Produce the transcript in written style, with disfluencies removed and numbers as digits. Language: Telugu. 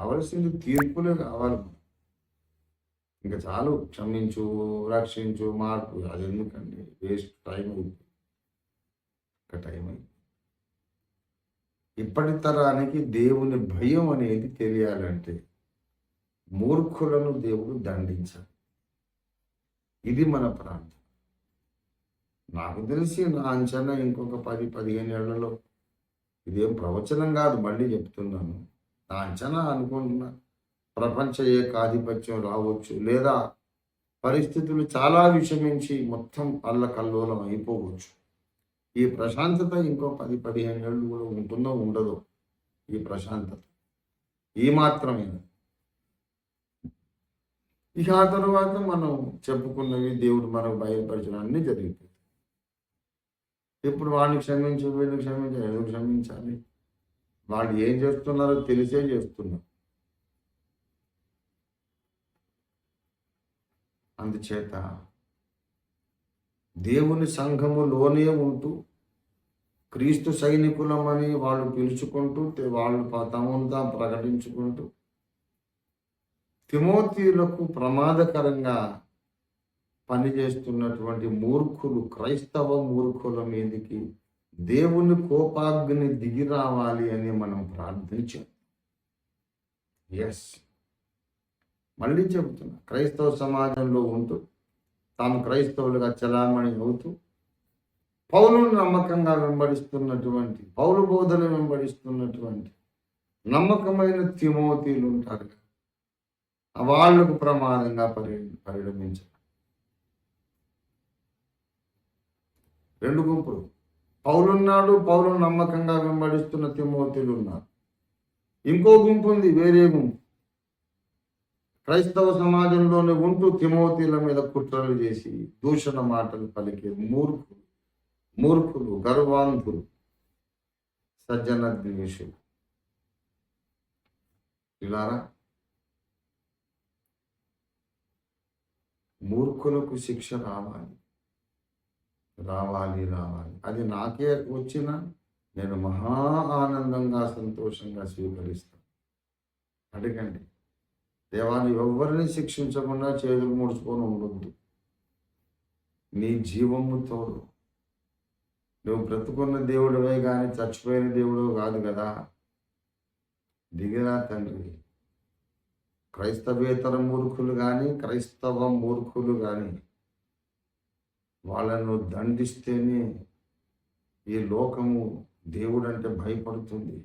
కావలసింది తీర్పులే కావాలి. ఇంకా చాలు క్షమించు, రక్షించు, మార్పు అది ఎందుకండి? వేస్ట్ టైం అయిపోయింది. ఇంకా టైం అయిపోయింది. ఇప్పటి తరానికి దేవుని భయం అనేది తెలియాలంటే మూర్ఖులను దేవుడు దండించాలి. ఇది మన ప్రాంతం. నాకు తెలిసి నా అంచనా ఇంకొక 10-15 ఏళ్లలో, ఇదేం ప్రవచనం కాదు, మళ్ళీ చెప్తున్నాను, నా అంచనా అనుకుంటున్నా, ప్రపంచ ఏకాధిపత్యం రావచ్చు, లేదా పరిస్థితులు చాలా విషమించి మొత్తం అల్లకల్లోలం అయిపోవచ్చు. ఈ ప్రశాంతత ఇంకో 10-15 ఏళ్ళు కూడా ఉంటుందో ఉండదో. ఈ ప్రశాంతత ఈ మాత్రమే. ఇక ఆ తర్వాత మనం చెప్పుకున్నవి దేవుడు మనకు బయలుపరిచిన అన్నీ జరిగిపోతాయి. ఇప్పుడు వాడిని క్షమించు, వీడిని క్షమించు, ఎందుకు క్షమించాలి? వాళ్ళు ఏం చేస్తున్నారో తెలిసే చేస్తున్నారు. అందుచేత దేవుని సంఘములోనే ఉంటూ క్రీస్తు సైనికులమని వాళ్ళు పిలుచుకుంటూ, వాళ్ళు తమను తాము ప్రకటించుకుంటూ తిమోతిలకు ప్రమాదకరంగా పనిచేస్తున్నటువంటి మూర్ఖులు, క్రైస్తవ మూర్ఖుల మీదకి దేవుని కోపాగ్ని దిగి రావాలి అని మనం ప్రార్థించాం. ఎస్, మళ్ళీ చెబుతున్నా, క్రైస్తవ సమాజంలో ఉంటూ తాము క్రైస్తవులుగా చలామణి అవుతూ పౌలును నమ్మకంగా వెంబడిస్తున్నటువంటి, పౌలు బోధన వెంబడిస్తున్నటువంటి నమ్మకమైన తిమోతిలు ఉంటారు. వాళ్లకు ప్రమాదంగా పరిణమించారు. రెండు గుంపులు, పౌలున్నాడు, పౌలును నమ్మకంగా వెంబడిస్తున్న తిమోతిలు ఉన్నారు. ఇంకో గుంపు ఉంది, వేరే గుంపు, క్రైస్తవ సమాజంలోనే ఉంటూ తిమోతిల మీద కుట్రలు చేసి దూషణ మాటలు పలికే మూర్ఖులు, గర్వాంధులు, సజ్జన ద్వేషులు. ఇలారా మూర్ఖులకు శిక్ష రావాలి. అది నాకే వచ్చినా నేను మహా ఆనందంగా, సంతోషంగా స్వీకరిస్తాను. అడగండి, దేవాన్ని ఎవరిని శిక్షించకుండా చేతులు ముడుచుకొని ఉండొద్దు. నీ జీవము తోడు. నువ్వు బ్రతుకున్న దేవుడివే కానీ చచ్చిపోయిన దేవుడు కాదు కదా. దిగిరా తండ్రి. క్రైస్తవేతర మూర్ఖులు కానీ, క్రైస్తవ మూర్ఖులు కానీ వాళ్ళను దండిస్తేనే ఈ లోకము దేవుడంటే భయపడుతుంది.